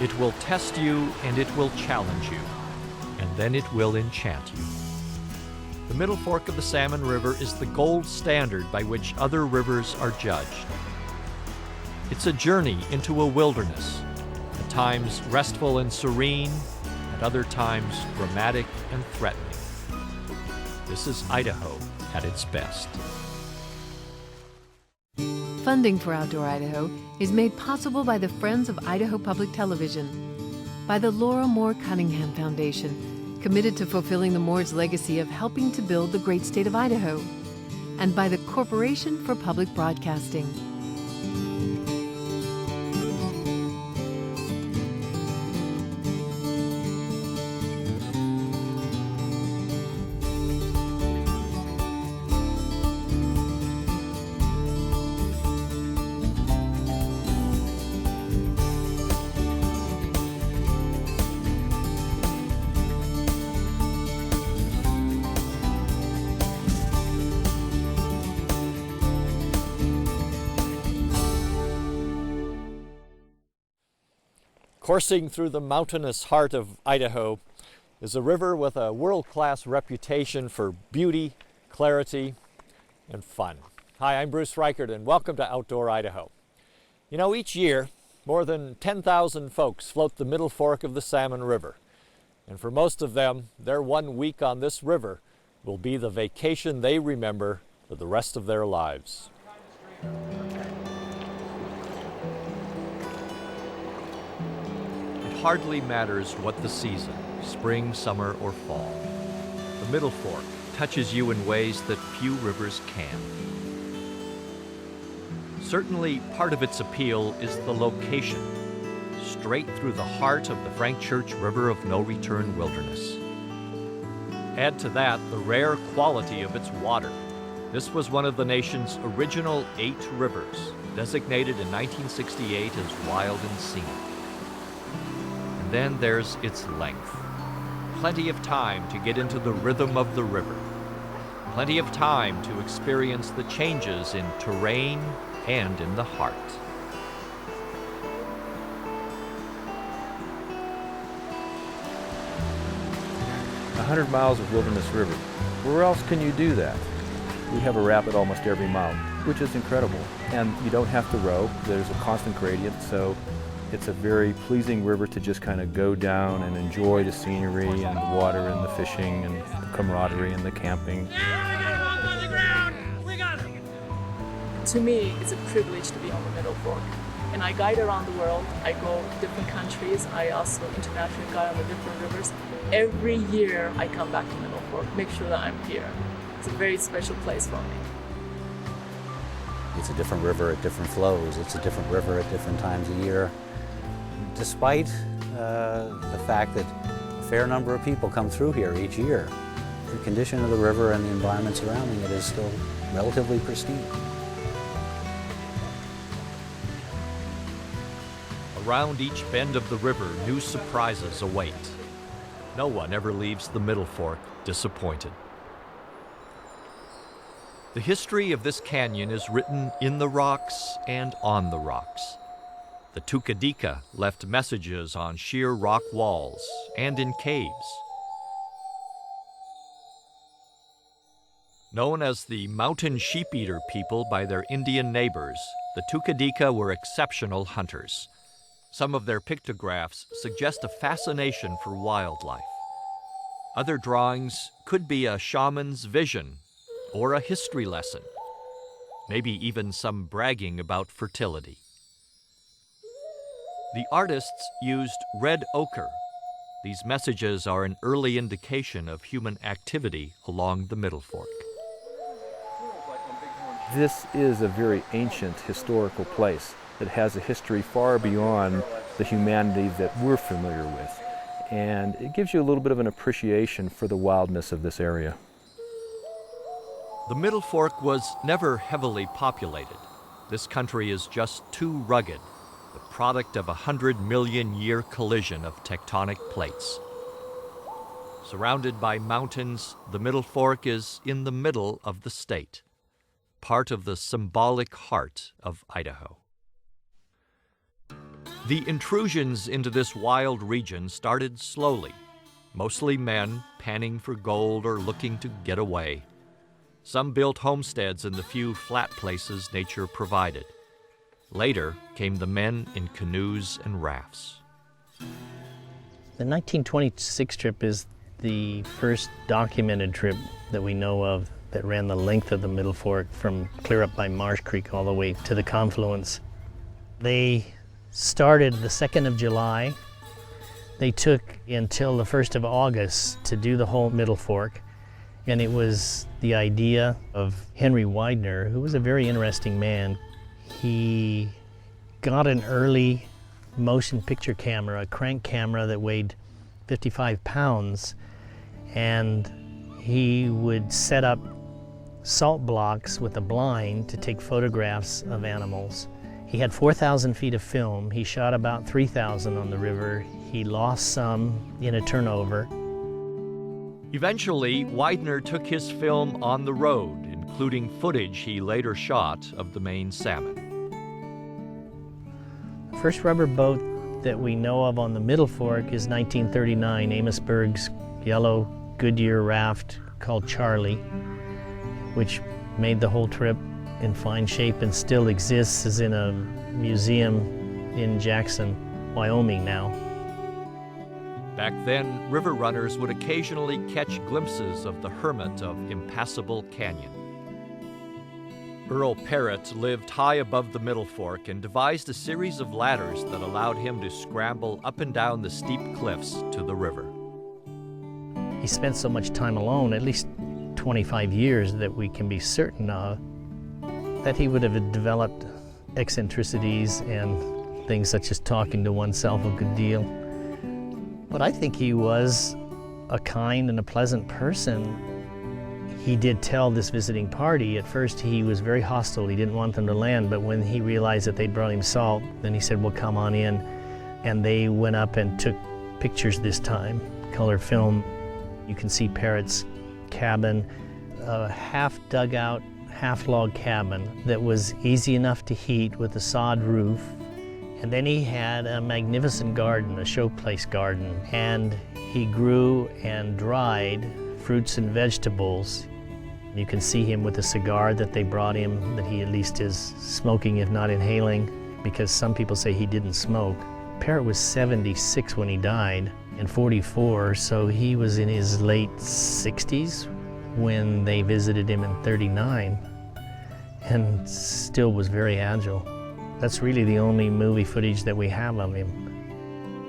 It will test you and it will challenge you, and then it will enchant you. The Middle Fork of the Salmon River is the gold standard by which other rivers are judged. It's a journey into a wilderness, at times restful and serene, at other times dramatic and threatening. This is Idaho at its best. Funding for Outdoor Idaho is made possible by the Friends of Idaho Public Television, by the Laura Moore Cunningham Foundation, committed to fulfilling the Moore's legacy of helping to build the great state of Idaho, and by the Corporation for Public Broadcasting. Coursing through the mountainous heart of Idaho is a river with a world-class reputation for beauty, clarity, and fun. Hi, I'm Bruce Reichert, and welcome to Outdoor Idaho. You know, each year, more than 10,000 folks float the Middle Fork of the Salmon River. And for most of them, their 1 week on this river will be the vacation they remember for the rest of their lives. It hardly matters what the season, spring, summer, or fall. The Middle Fork touches you in ways that few rivers can. Certainly, part of its appeal is the location, straight through the heart of the Frank Church River of No Return wilderness. Add to that the rare quality of its water. This was one of the nation's original 8 rivers, designated in 1968 as wild and scenic. And then there's its length. Plenty of time to get into the rhythm of the river. Plenty of time to experience the changes in terrain and in the heart. A 100 miles of wilderness river. Where else can you do that? We have a rapid almost every mile, which is incredible. And you don't have to row. There's a constant gradient, so it's a very pleasing river to just kind of go down and enjoy the scenery and the water and the fishing and the camaraderie and the camping. To me, it's a privilege to be on the Middle Fork. And I guide around the world. I go to different countries. I also internationally guide on the different rivers. Every year I come back to Middle Fork, make sure that I'm here. It's a very special place for me. It's a different river at different flows. It's a different river at different times of year. Despite the fact that a fair number of people come through here each year, the condition of the river and the environment surrounding it is still relatively pristine. Around each bend of the river, new surprises await. No one ever leaves the Middle Fork disappointed. The history of this canyon is written in the rocks and on the rocks. The Tukadika left messages on sheer rock walls and in caves. Known as the mountain sheep-eater people by their Indian neighbors, the Tukadika were exceptional hunters. Some of their pictographs suggest a fascination for wildlife. Other drawings could be a shaman's vision or a history lesson, maybe even some bragging about fertility. The artists used red ochre. These messages are an early indication of human activity along the Middle Fork. This is a very ancient historical place that has a history far beyond the humanity that we're familiar with. And it gives you a little bit of an appreciation for the wildness of this area. The Middle Fork was never heavily populated. This country is just too rugged, the product of a 100-million-year collision of tectonic plates. Surrounded by mountains, the Middle Fork is in the middle of the state, part of the symbolic heart of Idaho. The intrusions into this wild region started slowly, mostly men panning for gold or looking to get away. Some built homesteads in the few flat places nature provided. Later came the men in canoes and rafts. The 1926 trip is the first documented trip that we know of that ran the length of the Middle Fork from clear up by Marsh Creek all the way to the confluence. They started the 2nd of July. They took until the 1st of August to do the whole Middle Fork. And it was the idea of Henry Widener, who was a very interesting man. He got an early motion picture camera, a crank camera that weighed 55 pounds, and he would set up salt blocks with a blind to take photographs of animals. He had 4,000 feet of film. He shot about 3,000 on the river. He lost some in a turnover. Eventually, Widener took his film on the road, including footage he later shot of the Maine salmon. The first rubber boat that we know of on the Middle Fork is 1939, Amos Berg's yellow Goodyear raft called Charlie, which made the whole trip in fine shape and still exists as in a museum in Jackson, Wyoming now. Back then, river runners would occasionally catch glimpses of the hermit of Impassable Canyon. Earl Parrott lived high above the Middle Fork and devised a series of ladders that allowed him to scramble up and down the steep cliffs to the river. He spent so much time alone, at least 25 years that we can be certain of, that he would have developed eccentricities and things such as talking to oneself a good deal. But I think he was a kind and a pleasant person. He did tell this visiting party, at first he was very hostile, he didn't want them to land, but when he realized that they'd brought him salt, then he said, well, come on in. And they went up and took pictures this time, color film. You can see Parrott's cabin, a half dugout, half log cabin that was easy enough to heat with a sod roof. And then he had a magnificent garden, a showplace garden, and he grew and dried fruits and vegetables. You can see him with a cigar that they brought him, that he at least is smoking, if not inhaling, because some people say he didn't smoke. Parrott was 76 when he died, and 44, so he was in his late 60s when they visited him in 39, and still was very agile. That's really the only movie footage that we have of him.